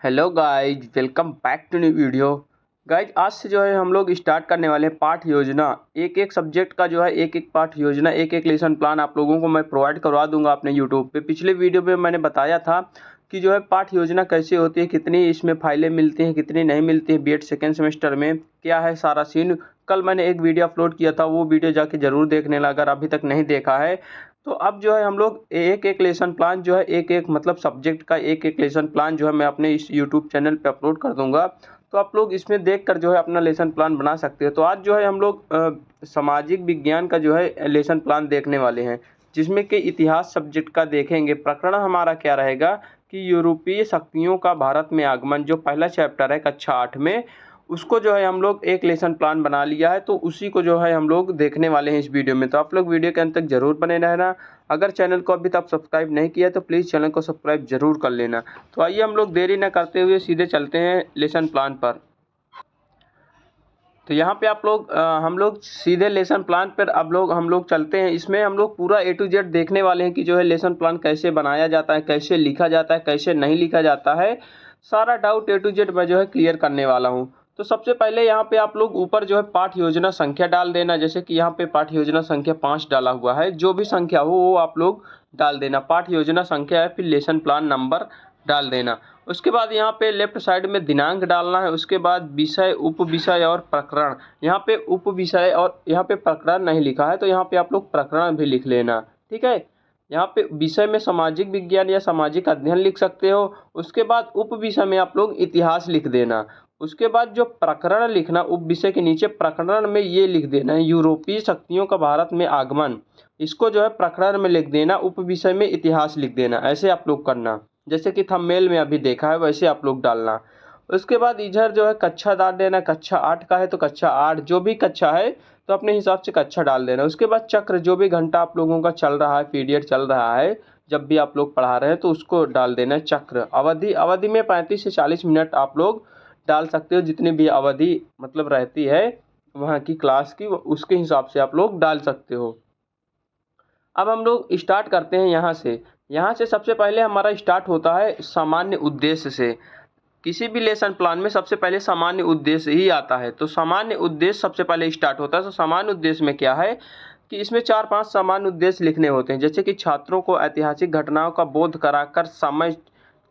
Hello guys, welcome back to new video. Guys, आज से जो है हम लोग स्टार्ट करने वाले हैं पाठ योजना। एक एक सब्जेक्ट का जो है एक एक पाठ योजना, एक एक लेसन प्लान आप लोगों को मैं प्रोवाइड करवा दूंगा अपने यूट्यूब पे। पिछले वीडियो पे मैंने बताया था कि जो है पाठ योजना कैसे होती है, कितनी इसमें फाइलें मिलती हैं, कितनी नहीं मिलती है, बीएड सेकेंड सेमेस्टर में क्या है सारा सीन। कल मैंने एक वीडियो अपलोड किया था, वो वीडियो जाके ज़रूर देखने लगा, अगर अभी तक नहीं देखा है तो। अब जो है हम लोग एक एक लेसन प्लान जो है एक एक मतलब सब्जेक्ट का एक एक लेसन प्लान जो है मैं अपने इस यूट्यूब चैनल पे अपलोड कर दूंगा, तो आप लोग इसमें देखकर जो है अपना लेसन प्लान बना सकते हो। तो आज जो है हम लोग सामाजिक विज्ञान का जो है लेसन प्लान देखने वाले हैं, जिसमें कि इतिहास सब्जेक्ट का देखेंगे। प्रकरण हमारा क्या रहेगा कि यूरोपीय शक्तियों का भारत में आगमन, जो पहला चैप्टर है कक्षा 8 में, उसको जो है हम लोग एक लेसन प्लान बना लिया है, तो उसी को जो है हम लोग देखने वाले हैं इस वीडियो में। तो आप लोग वीडियो के अंत तक जरूर बने रहना। अगर चैनल को अभी तक सब्सक्राइब नहीं किया तो प्लीज़ चैनल को सब्सक्राइब जरूर कर लेना। तो आइए हम लोग देरी न करते हुए सीधे चलते हैं लेसन प्लान पर। तो यहाँ पे आप लोग हम लोग सीधे लेसन प्लान पर अब हम लोग चलते हैं। इसमें हम लोग पूरा A to Z देखने वाले हैं कि जो है लेसन प्लान कैसे बनाया जाता है, कैसे लिखा जाता है, कैसे नहीं लिखा जाता है। सारा डाउट A to Z मैं जो है क्लियर करने वाला हूँ। तो सबसे पहले यहाँ पे आप लोग ऊपर जो है पाठ योजना संख्या डाल देना। जैसे कि यहाँ पे पाठ योजना संख्या 5 डाला हुआ है, जो भी संख्या हो वो आप लोग डाल देना। पाठ योजना संख्या है, फिर लेसन प्लान नंबर डाल देना। उसके बाद यहाँ पे लेफ्ट साइड में दिनांक डालना है। उसके बाद विषय, उप विषय और प्रकरण। यहाँ पे उप विषय और यहाँ पे प्रकरण नहीं लिखा है, तो यहाँ पे आप लोग प्रकरण भी लिख लेना, ठीक है। यहाँ पे विषय में सामाजिक विज्ञान या सामाजिक अध्ययन लिख सकते हो। उसके बाद उप विषय में आप लोग इतिहास लिख देना। उसके बाद जो प्रकरण लिखना, उप विषय के नीचे प्रकरण में ये लिख देना है यूरोपीय शक्तियों का भारत में आगमन। इसको जो है प्रकरण में लिख देना, उप विषय में इतिहास लिख देना। ऐसे आप लोग करना, जैसे कि थंबनेल में अभी देखा है वैसे आप लोग डालना। उसके बाद इधर जो है कक्षा डाल देना। कक्षा 8 का है तो कक्षा 8, जो भी कक्षा है तो अपने हिसाब से कक्षा डाल देना। उसके बाद चक्र, जो भी घंटा आप लोगों का चल रहा है, पीरियड चल रहा है, जब भी आप लोग पढ़ा रहे हैं तो उसको डाल देना है चक्र। अवधि, अवधि में 35 से 40 मिनट आप लोग डाल सकते हो, जितनी भी अवधि मतलब रहती है वहाँ की क्लास की, उसके हिसाब से आप लोग डाल सकते हो। अब हम लोग स्टार्ट करते हैं यहाँ से। यहाँ से सबसे पहले हमारा स्टार्ट होता है सामान्य उद्देश्य से। किसी भी लेसन प्लान में सबसे पहले सामान्य उद्देश्य ही आता है, तो सामान्य उद्देश्य सबसे पहले स्टार्ट होता है। तो सामान्य उद्देश्य में क्या है कि इसमें 4-5 सामान्य उद्देश्य लिखने होते हैं। जैसे कि छात्रों को ऐतिहासिक घटनाओं का बोध कराकर समय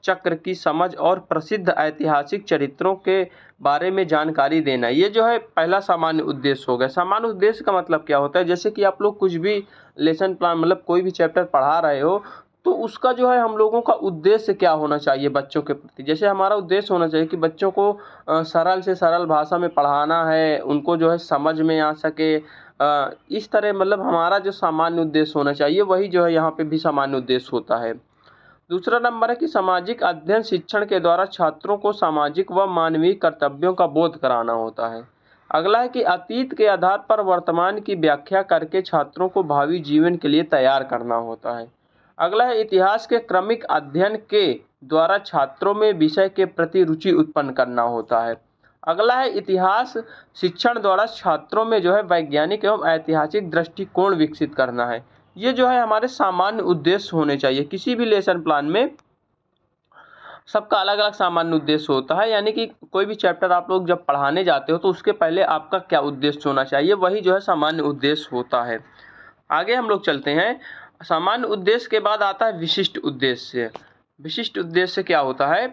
चक्र की समझ और प्रसिद्ध ऐतिहासिक चरित्रों के बारे में जानकारी देना, ये जो है पहला सामान्य उद्देश्य हो गया। सामान्य उद्देश्य का मतलब क्या होता है, जैसे कि आप लोग कुछ भी लेसन प्लान मतलब कोई भी चैप्टर पढ़ा रहे हो, तो उसका जो है हम लोगों का उद्देश्य क्या होना चाहिए बच्चों के प्रति। जैसे हमारा उद्देश्य होना चाहिए कि बच्चों को सरल से सरल भाषा में पढ़ाना है, उनको जो है समझ में आ सके। इस तरह मतलब हमारा जो सामान्य उद्देश्य होना चाहिए वही जो है यहाँ पे भी सामान्य उद्देश्य होता है। दूसरा नंबर है कि सामाजिक अध्ययन शिक्षण के द्वारा छात्रों को सामाजिक व मानवीय कर्तव्यों का बोध कराना होता है। अगला है कि अतीत के आधार पर वर्तमान की व्याख्या करके छात्रों को भावी जीवन के लिए तैयार करना होता है। अगला है इतिहास के क्रमिक अध्ययन के द्वारा छात्रों में विषय के प्रति रुचि उत्पन्न करना होता है। अगला है इतिहास शिक्षण द्वारा छात्रों में जो है वैज्ञानिक एवं ऐतिहासिक दृष्टिकोण विकसित करना है। ये जो है हमारे सामान्य उद्देश्य होने चाहिए। किसी भी लेसन प्लान में सबका अलग अलग सामान्य उद्देश्य होता है, यानी कि कोई भी चैप्टर आप लोग जब पढ़ाने जाते हो तो उसके पहले आपका क्या उद्देश्य होना चाहिए, वही जो है सामान्य उद्देश्य होता है। आगे हम लोग चलते हैं। सामान्य उद्देश्य के बाद आता है विशिष्ट उद्देश्य। विशिष्ट उद्देश्य क्या होता है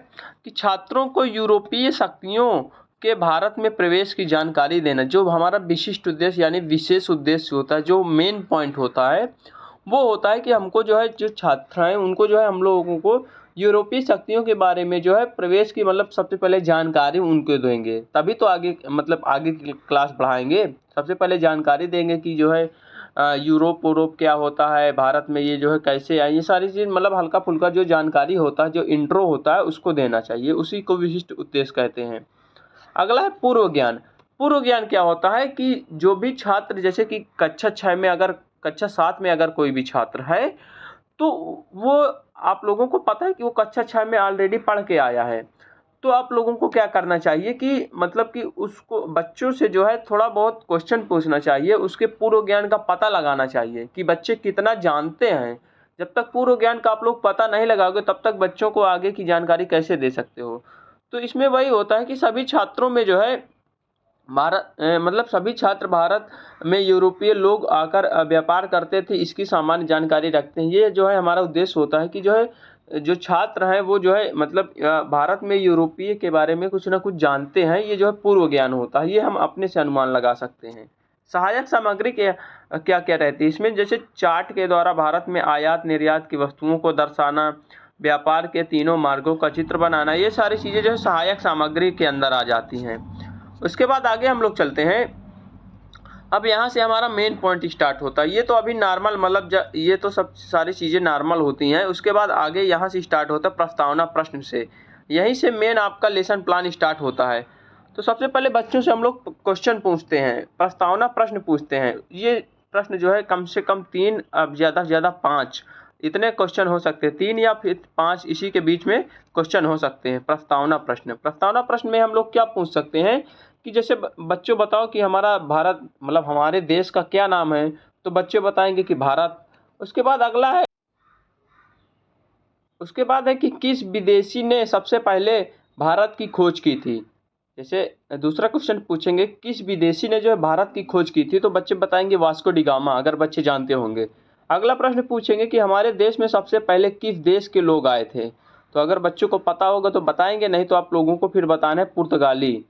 कि छात्रों को यूरोपीय शक्तियों के भारत में प्रवेश की जानकारी देना। जो हमारा विशिष्ट उद्देश्य यानी विशेष उद्देश्य होता है, जो मेन पॉइंट होता है, वो होता है कि हमको जो है जो छात्र हैं उनको जो है हम लोगों को यूरोपीय शक्तियों के बारे में जो है प्रवेश की मतलब सबसे पहले जानकारी उनको देंगे, तभी तो आगे मतलब आगे की क्लास बढ़ाएंगे। सबसे पहले जानकारी देंगे कि जो है यूरोप क्या होता है, भारत में ये जो है कैसे आए, ये सारी चीज़ मतलब हल्का फुल्का जो जानकारी होता है, जो इंट्रो होता है, उसको देना चाहिए। उसी को विशिष्ट उद्देश्य कहते हैं। अगला है पूर्व ज्ञान। पूर्व ज्ञान क्या होता है कि जो भी छात्र, जैसे कि कक्षा 6 में अगर कक्षा 7 में अगर कोई भी छात्र है तो वो आप लोगों को पता है कि वो कक्षा 6 में ऑलरेडी पढ़ के आया है, तो आप लोगों को क्या करना चाहिए कि मतलब कि उसको बच्चों से जो है थोड़ा बहुत क्वेश्चन पूछना चाहिए, उसके पूर्व ज्ञान का पता लगाना चाहिए कि बच्चे कितना जानते हैं। जब तक पूर्व ज्ञान का आप लोग पता नहीं लगाओगे तब तक बच्चों को आगे की जानकारी कैसे दे सकते हो। तो इसमें वही होता है कि सभी छात्रों में जो है मतलब सभी छात्र भारत में यूरोपीय लोग आकर व्यापार करते थे, इसकी सामान्य जानकारी रखते हैं। ये जो है हमारा उद्देश्य होता है कि जो है जो छात्र हैं वो जो है मतलब भारत में यूरोपीय के बारे में कुछ ना कुछ जानते हैं। ये जो है पूर्व ज्ञान होता है, ये हम अपने से अनुमान लगा सकते हैं। सहायक सामग्री क्या क्या रहती है इसमें, जैसे चार्ट के द्वारा भारत में आयात निर्यात की वस्तुओं को दर्शाना, व्यापार के तीनों मार्गों का चित्र बनाना, ये सारी चीज़ें जो है सहायक सामग्री के अंदर आ जाती हैं। उसके बाद आगे हम लोग चलते हैं। अब यहाँ से हमारा मेन पॉइंट स्टार्ट होता है। ये तो अभी नॉर्मल मतलब ये तो सब सारी चीज़ें नॉर्मल होती हैं। उसके बाद आगे यहाँ से स्टार्ट होता है प्रस्तावना प्रश्न से, यहीं से मेन आपका लेसन प्लान स्टार्ट होता है। तो सबसे पहले बच्चों से हम लोग क्वेश्चन पूछते हैं, प्रस्तावना प्रश्न पूछते हैं। ये प्रश्न जो है कम से कम 3, अब ज़्यादा से ज़्यादा 5 इतने क्वेश्चन हो सकते हैं, 3 या फिर 5 इसी के बीच में क्वेश्चन हो सकते हैं। प्रस्तावना प्रश्न में हम लोग क्या पूछ सकते हैं कि जैसे बच्चों बताओ कि हमारा भारत मतलब हमारे देश का क्या नाम है, तो बच्चे बताएंगे कि भारत। उसके बाद अगला है, उसके बाद है कि किस विदेशी ने सबसे पहले भारत की खोज की थी। जैसे दूसरा क्वेश्चन पूछेंगे किस विदेशी ने जो है भारत की खोज की थी, तो बच्चे बताएंगे वास्को डी गामा, अगर बच्चे जानते होंगे। अगला प्रश्न पूछेंगे कि हमारे देश में सबसे पहले किस देश के लोग आए थे, तो अगर बच्चों को पता होगा तो बताएंगे, नहीं तो आप लोगों को फिर बताना है पुर्तगाली।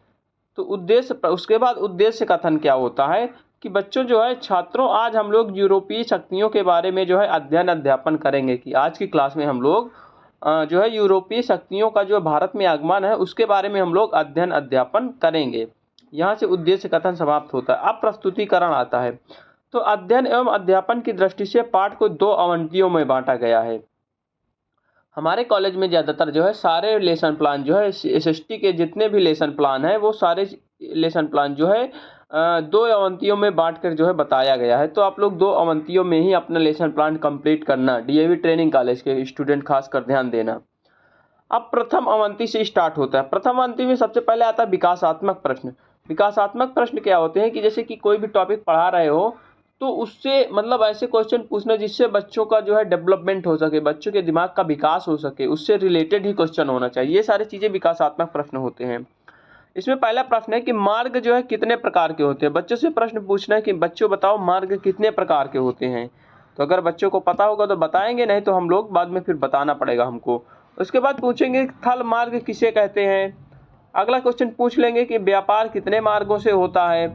तो उद्देश्य, उसके बाद उद्देश्य कथन क्या होता है कि बच्चों जो है छात्रों आज हम लोग यूरोपीय शक्तियों के बारे में जो है अध्ययन अध्यापन करेंगे, कि आज की क्लास में हम लोग जो है यूरोपीय शक्तियों का जो भारत में आगमन है उसके बारे में हम लोग अध्ययन अध्यापन करेंगे। यहाँ से उद्देश्य कथन समाप्त होता है। अब प्रस्तुतिकरण आता है। तो अध्ययन एवं अध्यापन की दृष्टि से पाठ को 2 अवंतियों में बांटा गया है। हमारे कॉलेज में ज़्यादातर जो है सारे लेसन प्लान जो है एसएसटी के जितने भी लेसन प्लान है वो सारे लेसन प्लान जो है 2 अवंतियों में बांटकर जो है बताया गया है। तो आप लोग 2 अवंतियों में ही अपना लेसन प्लान कंप्लीट करना, डीएवी ट्रेनिंग कॉलेज के स्टूडेंट खासकर ध्यान देना। अब प्रथम अवंती से स्टार्ट होता है। प्रथम अवंती में सबसे पहले आता है विकासात्मक प्रश्न। विकासात्मक प्रश्न क्या होते हैं कि जैसे कि कोई भी टॉपिक पढ़ा रहे हो तो उससे मतलब ऐसे क्वेश्चन पूछना जिससे बच्चों का जो है डेवलपमेंट हो सके, बच्चों के दिमाग का विकास हो सके, उससे रिलेटेड ही क्वेश्चन होना चाहिए। ये सारी चीज़ें विकासात्मक प्रश्न होते हैं। इसमें पहला प्रश्न है कि मार्ग जो है कितने प्रकार के होते हैं। बच्चों से प्रश्न पूछना है कि बच्चों बताओ मार्ग कितने प्रकार के होते हैं। तो अगर बच्चों को पता होगा तो बताएंगे, नहीं तो हम लोग बाद में फिर बताना पड़ेगा हमको। उसके बाद पूछेंगे थल मार्ग किसे कहते हैं। अगला क्वेश्चन पूछ लेंगे कि व्यापार कितने मार्गों से होता है।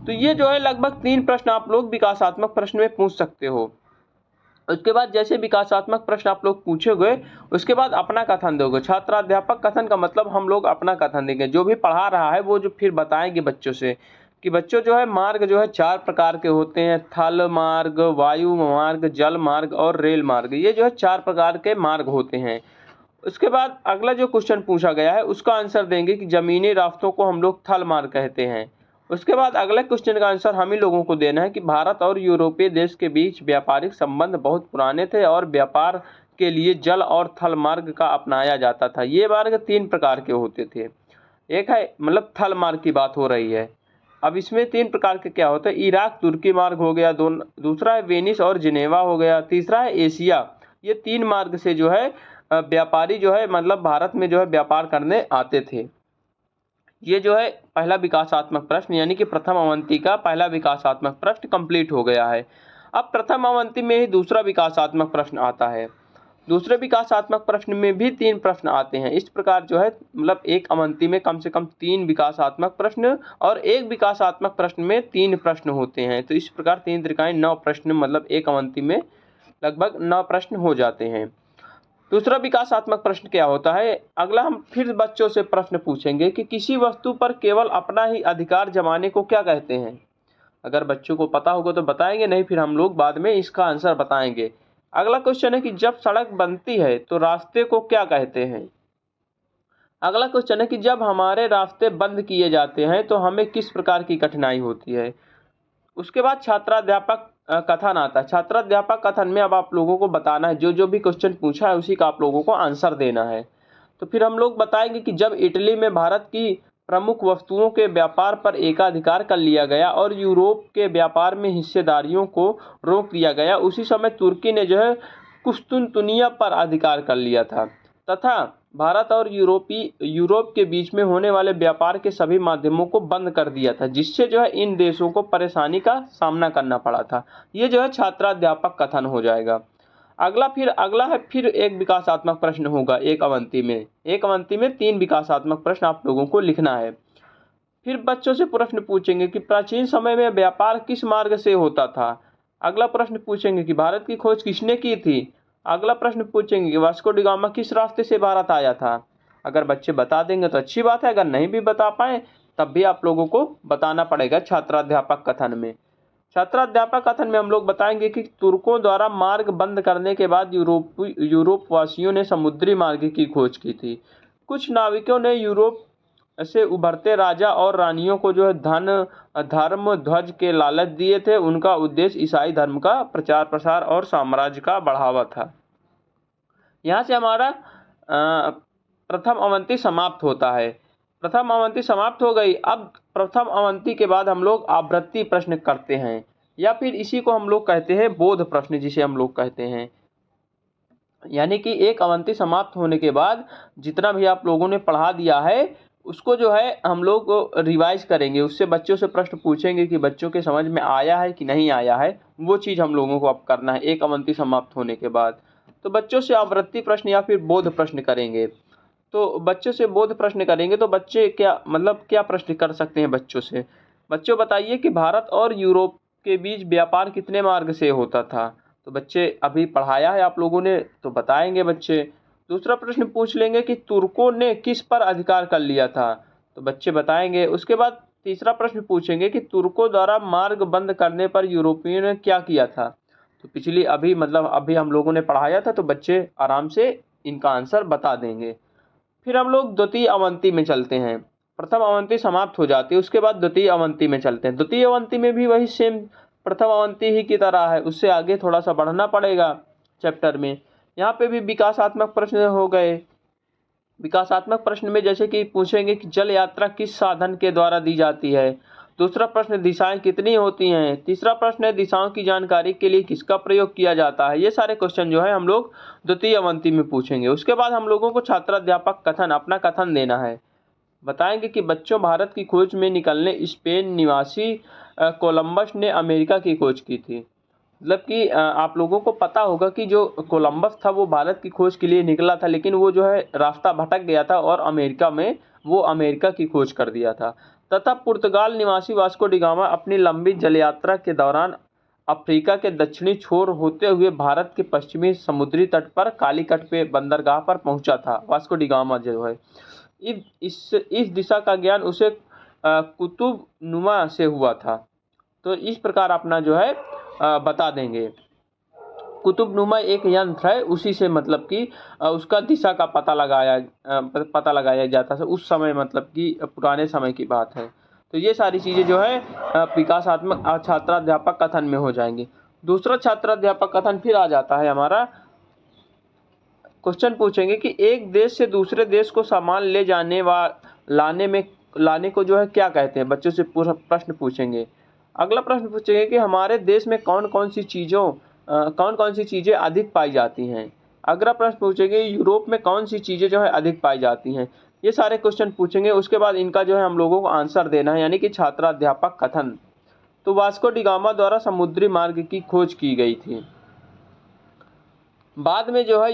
तो ये जो है लगभग 3 प्रश्न आप लोग विकासात्मक प्रश्न में पूछ सकते हो। उसके बाद जैसे विकासात्मक प्रश्न आप लोग पूछोगे उसके बाद अपना कथन दोगे। छात्राध्यापक कथन का मतलब हम लोग अपना कथन देंगे, जो भी पढ़ा रहा है वो जो फिर बताएंगे बच्चों से कि बच्चों जो है मार्ग जो है 4 प्रकार के होते हैं, थल मार्ग, वायु मार्ग, जल मार्ग और रेल मार्ग। ये जो है 4 प्रकार के मार्ग होते हैं। उसके बाद अगला जो क्वेश्चन पूछा गया है उसका आंसर देंगे कि जमीनी रास्तों को हम लोग थल मार्ग कहते हैं। उसके बाद अगले क्वेश्चन का आंसर हम ही लोगों को देना है कि भारत और यूरोपीय देश के बीच व्यापारिक संबंध बहुत पुराने थे और व्यापार के लिए जल और थल मार्ग का अपनाया जाता था। ये मार्ग 3 प्रकार के होते थे। एक है मतलब थल मार्ग की बात हो रही है। अब इसमें 3 प्रकार के क्या होता है, इराक तुर्की मार्ग हो गया, दूसरा है वेनिस और जिनेवा हो गया, तीसरा है एशिया। ये 3 मार्ग से जो है व्यापारी जो है मतलब भारत में जो है व्यापार करने आते थे। ये जो है पहला विकासात्मक प्रश्न यानी कि प्रथम अवंती का पहला विकासात्मक प्रश्न कंप्लीट हो गया है। अब प्रथम अवंती में ही दूसरा विकासात्मक प्रश्न आता है। दूसरे विकासात्मक प्रश्न में भी 3 प्रश्न आते हैं। इस प्रकार जो है मतलब एक अवंती में कम से कम 3 विकासात्मक प्रश्न और एक विकासात्मक प्रश्न में 3 प्रश्न होते हैं। तो इस प्रकार 3 त्रिकाएं 9 प्रश्न मतलब एक अवंती में लगभग 9 प्रश्न हो जाते हैं। दूसरा विकासात्मक प्रश्न क्या होता है, अगला हम फिर बच्चों से प्रश्न पूछेंगे कि किसी वस्तु पर केवल अपना ही अधिकार जमाने को क्या कहते हैं। अगर बच्चों को पता होगा तो बताएंगे, नहीं फिर हम लोग बाद में इसका आंसर बताएंगे। अगला क्वेश्चन है कि जब सड़क बनती है तो रास्ते को क्या कहते हैं। अगला क्वेश्चन है कि जब हमारे रास्ते बंद किए जाते हैं तो हमें किस प्रकार की कठिनाई होती है। उसके बाद छात्राध्यापक कथन आता है। छात्राध्यापक कथन में अब आप लोगों को बताना है, जो जो भी क्वेश्चन पूछा है उसी का आप लोगों को आंसर देना है। तो फिर हम लोग बताएंगे कि जब इटली में भारत की प्रमुख वस्तुओं के व्यापार पर एकाधिकार कर लिया गया और यूरोप के व्यापार में हिस्सेदारियों को रोक दिया गया, उसी समय तुर्की ने जो है कुस्तुनतुनिया पर अधिकार कर लिया था तथा भारत और यूरोप के बीच में होने वाले व्यापार के सभी माध्यमों को बंद कर दिया था, जिससे जो है इन देशों को परेशानी का सामना करना पड़ा था। ये जो है छात्राध्यापक कथन हो जाएगा। अगला है फिर एक विकासात्मक प्रश्न होगा एक अवंती में 3 विकासात्मक प्रश्न आप लोगों को लिखना है। फिर बच्चों से प्रश्न पूछेंगे कि प्राचीन समय में व्यापार किस मार्ग से होता था। अगला प्रश्न पूछेंगे कि भारत की खोज किसने की थी। अगला प्रश्न पूछेंगे कि वास्को डी गामा किस रास्ते से भारत आया था। अगर बच्चे बता देंगे तो अच्छी बात है, अगर नहीं भी बता पाए तब भी आप लोगों को बताना पड़ेगा छात्राध्यापक कथन में। छात्राध्यापक कथन में हम लोग बताएंगे कि तुर्कों द्वारा मार्ग बंद करने के बाद यूरोप वासियों ने समुद्री मार्ग की खोज की थी। कुछ नाविकों ने यूरोप से उभरते राजा और रानियों को जो है धर्म ध्वज के लालच दिए थे। उनका उद्देश्य ईसाई धर्म का प्रचार प्रसार और साम्राज्य का बढ़ावा था। यहाँ से हमारा प्रथम अवंती समाप्त होता है। प्रथम अवंती समाप्त हो गई। अब प्रथम अवंती के बाद हम लोग आवृत्ति प्रश्न करते हैं, या फिर इसी को हम लोग कहते हैं बोध प्रश्न, जिसे हम लोग कहते हैं। यानी कि एक अवंती समाप्त होने के बाद जितना भी आप लोगों ने पढ़ा दिया है उसको जो है हम लोग रिवाइज करेंगे, उससे बच्चों से प्रश्न पूछेंगे कि बच्चों के समझ में आया है कि नहीं आया है। वो चीज़ हम लोगों को अब करना है एक अवंती समाप्त होने के बाद। तो बच्चों से आवृत्ति प्रश्न या फिर बोध प्रश्न करेंगे। तो बच्चों से बोध प्रश्न करेंगे तो बच्चे क्या प्रश्न कर सकते हैं बच्चों से। बच्चों बताइए कि भारत और यूरोप के बीच व्यापार कितने मार्ग से होता था। तो बच्चे अभी पढ़ाया है आप लोगों ने तो बताएंगे बच्चे। दूसरा प्रश्न पूछ लेंगे कि तुर्कों ने किस पर अधिकार कर लिया था। तो बच्चे बताएंगे। उसके बाद तीसरा प्रश्न पूछेंगे कि तुर्कों द्वारा मार्ग बंद करने पर यूरोपियों ने क्या किया था। तो अभी हम लोगों ने पढ़ाया था तो बच्चे आराम से इनका आंसर बता देंगे। फिर हम लोग द्वितीय अवंती में चलते हैं। प्रथम अवंती समाप्त हो जाती है, उसके बाद द्वितीय अवंती में चलते हैं। द्वितीय अवंती में भी वही सेम प्रथम अवंती ही की तरह है, उससे आगे थोड़ा सा बढ़ना पड़ेगा चैप्टर में। यहाँ पे भी विकासात्मक प्रश्न हो गए। विकासात्मक प्रश्न में जैसे कि पूछेंगे कि जल यात्रा किस साधन के द्वारा दी जाती है। दूसरा प्रश्न दिशाएं कितनी होती हैं। तीसरा प्रश्न है दिशाओं की जानकारी के लिए किसका प्रयोग किया जाता है। ये सारे क्वेश्चन जो है हम लोग द्वितीय अवंती में पूछेंगे। उसके बाद हम लोगों को छात्राध्यापक कथन अपना कथन देना है। बताएंगे कि बच्चों भारत की खोज में निकलने स्पेन निवासी कोलंबस ने अमेरिका की खोज की थी। मतलब कि आप लोगों को पता होगा कि जो कोलंबस था वो भारत की खोज के लिए निकला था, लेकिन वो जो है रास्ता भटक गया था और अमेरिका की खोज कर दिया था। तथा पुर्तगाल निवासी वास्को डी गामा अपनी लंबी जल यात्रा के दौरान अफ्रीका के दक्षिणी छोर होते हुए भारत के पश्चिमी समुद्री तट पर कालीकट पे बंदरगाह पर पहुंचा था। वास्को डी गामा जो है इस दिशा का ज्ञान उसे कुतुब नुमा से हुआ था। तो इस प्रकार अपना जो है बता देंगे। कुतुबनुमा एक यंत्र है, उसी से मतलब कि उसका दिशा का पता लगाया जाता है उस समय, मतलब कि पुराने समय की बात है। तो ये सारी चीज़ें जो है विकासात्मक छात्राध्यापक कथन में हो जाएंगी। दूसरा छात्राध्यापक कथन फिर आ जाता है हमारा। क्वेश्चन पूछेंगे कि एक देश से दूसरे देश को सामान ले जाने व लाने को जो है क्या कहते हैं। बच्चों से प्रश्न पूछेंगे। अगला प्रश्न पूछेंगे कि हमारे देश में कौन कौन सी चीज़ें अधिक पाई जाती हैं। अगला प्रश्न पूछेंगे यूरोप में कौन सी चीज़ें जो है अधिक पाई जाती हैं। ये सारे क्वेश्चन पूछेंगे। उसके बाद इनका जो है हम लोगों को आंसर देना है, यानी कि छात्राध्यापक कथन। तो वास्को डी गामा द्वारा समुद्री मार्ग की खोज की गई थी। बाद में जो है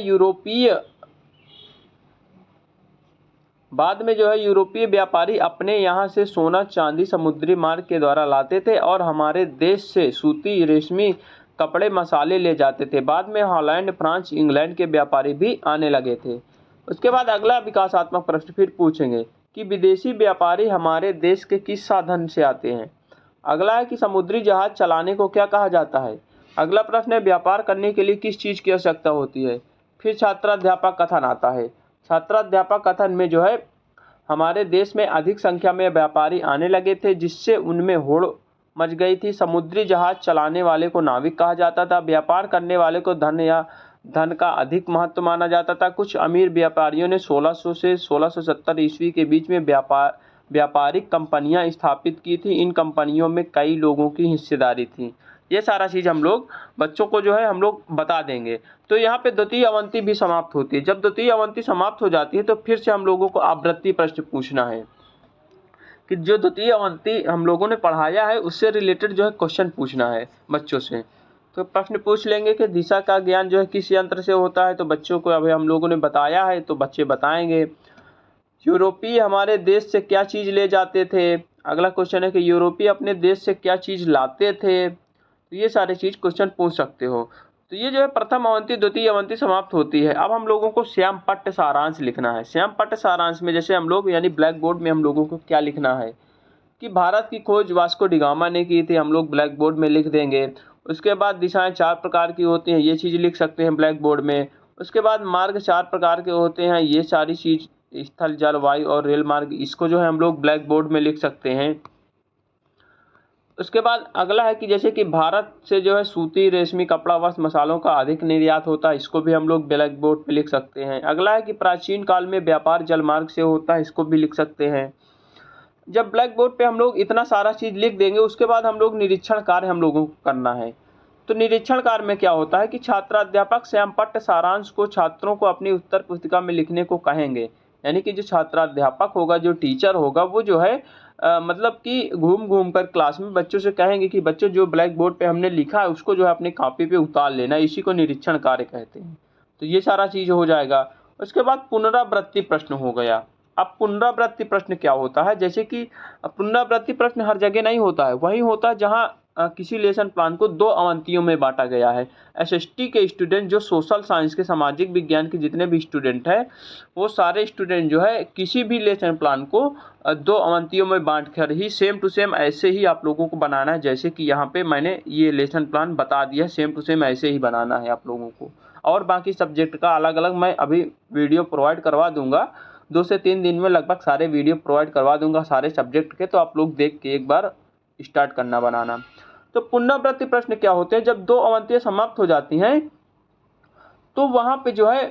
यूरोपीय व्यापारी अपने यहाँ से सोना चांदी समुद्री मार्ग के द्वारा लाते थे और हमारे देश से सूती रेशमी कपड़े मसाले ले जाते थे। बाद में हॉलैंड फ्रांस इंग्लैंड के व्यापारी भी आने लगे थे। उसके बाद अगला विकासात्मक प्रश्न फिर पूछेंगे कि विदेशी व्यापारी हमारे देश के किस साधन से आते हैं। अगला है कि समुद्री जहाज चलाने को क्या कहा जाता है। अगला प्रश्न है व्यापार करने के लिए किस चीज़ की आवश्यकता होती है। फिर छात्राध्यापक कथन आता है। छात्राध्यापक कथन में जो है हमारे देश में अधिक संख्या में व्यापारी आने लगे थे, जिससे उनमें होड़ मच गई थी। समुद्री जहाज चलाने वाले को नाविक कहा जाता था। व्यापार करने वाले को धन का अधिक महत्व माना जाता था। कुछ अमीर व्यापारियों ने 1600 से 1670 ईस्वी के बीच में व्यापारिक कंपनियां स्थापित की थी। इन कंपनियों में कई लोगों की हिस्सेदारी थी। ये सारा चीज़ हम लोग बच्चों को जो है हम लोग बता देंगे। तो यहाँ पे द्वितीय अवंती भी समाप्त होती है। जब द्वितीय अवंती समाप्त हो जाती है तो फिर से हम लोगों को आवृत्ति प्रश्न पूछना है कि जो द्वितीय अवंती हम लोगों ने पढ़ाया है उससे रिलेटेड जो है क्वेश्चन पूछना है बच्चों से। तो प्रश्न पूछ लेंगे कि दिशा का ज्ञान जो है किस यंत्र से होता है, तो बच्चों को अभी हम लोगों ने बताया है तो बच्चे बताएंगे। यूरोपीय हमारे देश से क्या चीज़ ले जाते थे। अगला क्वेश्चन है कि यूरोपीय अपने देश से क्या चीज़ लाते थे। तो ये सारी चीज़ क्वेश्चन पूछ सकते हो। तो ये जो है प्रथम अवंती द्वितीय अवंती समाप्त होती है। अब हम लोगों को श्याम पट्ट सारांश लिखना है। श्याम पट्ट सारांश में जैसे हम लोग यानी ब्लैक बोर्ड में हम लोगों को क्या लिखना है कि भारत की खोज वास्को डिगामा ने की थी, हम लोग ब्लैक बोर्ड में लिख देंगे। उसके बाद दिशाएं 4 प्रकार की होती हैं, ये चीज़ लिख सकते हैं ब्लैक बोर्ड में। उसके बाद मार्ग 4 प्रकार के होते हैं, ये सारी चीज़ स्थल, जल, वायु और रेल मार्ग, इसको जो है हम लोग ब्लैक बोर्ड में लिख सकते हैं। उसके बाद अगला है कि जैसे कि भारत से जो है सूती, रेशमी कपड़ा, वस्त्र, मसालों का अधिक निर्यात होता है, इसको भी हम लोग ब्लैक बोर्ड पे लिख सकते हैं। अगला है कि प्राचीन काल में व्यापार जल मार्ग से होता है, इसको भी लिख सकते हैं। जब ब्लैक बोर्ड पे हम लोग इतना सारा चीज़ लिख देंगे उसके बाद हम लोग निरीक्षण कार्य हम लोगों को करना है। तो निरीक्षण कार्य में क्या होता है कि छात्राध्यापक श्यामपट्ट सारांश को छात्रों को अपनी उत्तर पुस्तिका में लिखने को कहेंगे। यानी कि जो छात्राध्यापक होगा, जो टीचर होगा, वो जो है मतलब कि घूम घूम कर क्लास में बच्चों से कहेंगे कि बच्चों जो ब्लैक बोर्ड पे हमने लिखा है उसको जो है अपनी कॉपी पे उतार लेना, इसी को निरीक्षण कार्य कहते हैं। तो ये सारा चीज़ हो जाएगा। उसके बाद पुनरावृत्ति प्रश्न हो गया। अब पुनरावृत्ति प्रश्न क्या होता है, जैसे कि पुनरावृत्ति प्रश्न हर जगह नहीं होता है, वही होता है जहाँ किसी लेसन प्लान को 2 अवंतियों में बांटा गया है। एसएसटी के स्टूडेंट जो सोशल साइंस के, सामाजिक विज्ञान के जितने भी स्टूडेंट हैं वो सारे स्टूडेंट जो है किसी भी लेसन प्लान को 2 अवंतियों में बांट कर ही सेम टू सेम ऐसे ही आप लोगों को बनाना है, जैसे कि यहाँ पे मैंने ये लेसन प्लान बता दिया, सेम टू सेम ऐसे ही बनाना है आप लोगों को। और बाकी सब्जेक्ट का अलग अलग मैं अभी वीडियो प्रोवाइड करवा दूंगा, 2 से 3 दिन में लगभग सारे वीडियो प्रोवाइड करवा दूंगा सारे सब्जेक्ट के, तो आप लोग देख के एक बार स्टार्ट करना बनाना। तो पुनरावृत्ति प्रश्न क्या होते हैं, जब 2 अवंतियां समाप्त हो जाती हैं तो वहां पे जो है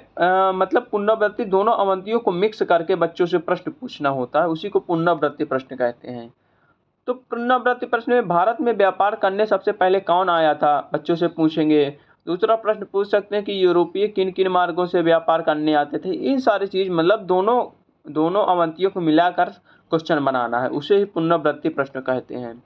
मतलब पुनरावृत्ति दोनों अवंतियों को मिक्स करके बच्चों से प्रश्न पूछना होता है, उसी को पुनरावृत्ति प्रश्न कहते हैं। तो पुनरावृत्ति प्रश्न में भारत में व्यापार करने सबसे पहले कौन आया था, बच्चों से पूछेंगे। दूसरा प्रश्न पूछ सकते हैं कि यूरोपीय किन किन मार्गों से व्यापार करने आते थे। इन सारी चीज़ मतलब दोनों अवंतियों को मिलाकर क्वेश्चन बनाना है, उसे ही पुनरावृत्ति प्रश्न कहते हैं।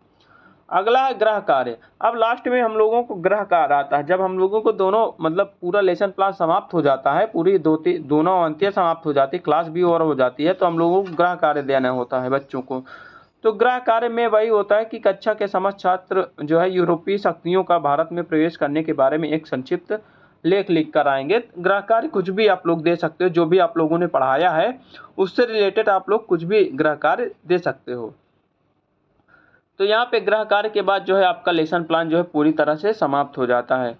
अगला है ग्रह कार्य। अब लास्ट में हम लोगों को ग्रह कार्य आता है, जब हम लोगों को दोनों मतलब पूरा लेसन प्लान समाप्त हो जाता है, पूरी दोनों अवंतियाँ समाप्त हो जाती है, क्लास भी ओवर हो जाती है, तो हम लोगों को ग्रह कार्य देना होता है बच्चों को। तो ग्रह कार्य में वही होता है कि कक्षा के समस्त छात्र जो है यूरोपीय शक्तियों का भारत में प्रवेश करने के बारे में एक संक्षिप्त लेख लिख कर आएंगे। ग्रह कार्य कुछ भी आप लोग दे सकते हो, जो भी आप लोगों ने पढ़ाया है उससे रिलेटेड आप लोग कुछ भी ग्रह कार्य दे सकते हो। तो यहाँ पे ग्रह कार्य के बाद जो है आपका लेसन प्लान जो है पूरी तरह से समाप्त हो जाता है।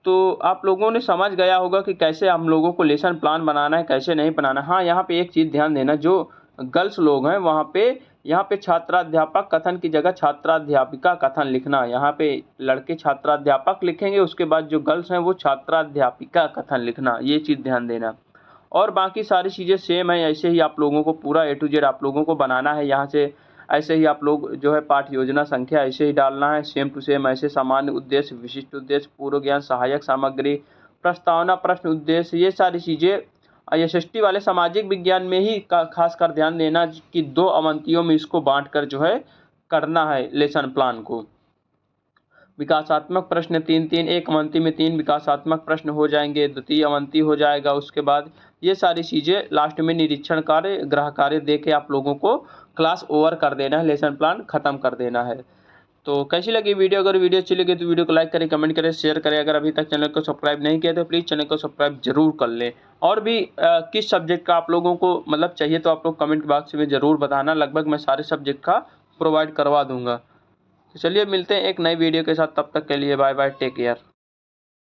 तो आप लोगों ने समझ गया होगा कि कैसे हम लोगों को लेसन प्लान बनाना है, कैसे नहीं बनाना। हाँ, यहाँ पे एक चीज़ ध्यान देना, जो गर्ल्स लोग हैं वहाँ पे यहाँ पे छात्राध्यापक कथन की जगह छात्राध्यापिका कथन लिखना। यहाँ पे लड़के छात्राध्यापक लिखेंगे, उसके बाद जो गर्ल्स हैं वो छात्राध्यापिका कथन लिखना, ये चीज़ ध्यान देना। और बाकी सारी चीज़ें सेम है, ऐसे ही आप लोगों को पूरा A to Z आप लोगों को बनाना है। यहाँ से ऐसे ही आप लोग जो है पाठ योजना संख्या ऐसे ही डालना है, सेम टू सेम ऐसे सामान्य उद्देश्य, विशिष्ट उद्देश्य, पूर्व ज्ञान, सहायक सामग्री, प्रस्तावना, प्रश्न उद्देश्य, ये सारी चीज़ें SST वाले सामाजिक विज्ञान में ही खास कर ध्यान देना कि 2 अवंतियों में इसको बांट कर जो है करना है लेसन प्लान को। विकासात्मक प्रश्न 3-3, एक अवंती में 3 विकासात्मक प्रश्न हो जाएंगे, द्वितीय अवंती हो जाएगा। उसके बाद ये सारी चीज़ें लास्ट में निरीक्षण कार्य, ग्रह कार्य दे के आप लोगों को क्लास ओवर कर देना है, लेसन प्लान खत्म कर देना है। तो कैसी लगी वीडियो, अगर वीडियो अच्छी लगी तो वीडियो को लाइक करें, कमेंट करें, शेयर करें। अगर अभी तक चैनल को सब्सक्राइब नहीं किया तो प्लीज़ चैनल को सब्सक्राइब जरूर कर लें। और भी किस सब्जेक्ट का आप लोगों को मतलब चाहिए तो आप लोग कमेंट बॉक्स में ज़रूर बताना, लगभग मैं सारे सब्जेक्ट का प्रोवाइड करवा दूँगा। तो चलिए मिलते हैं एक नई वीडियो के साथ, तब तक के लिए बाय बाय, टेक केयर।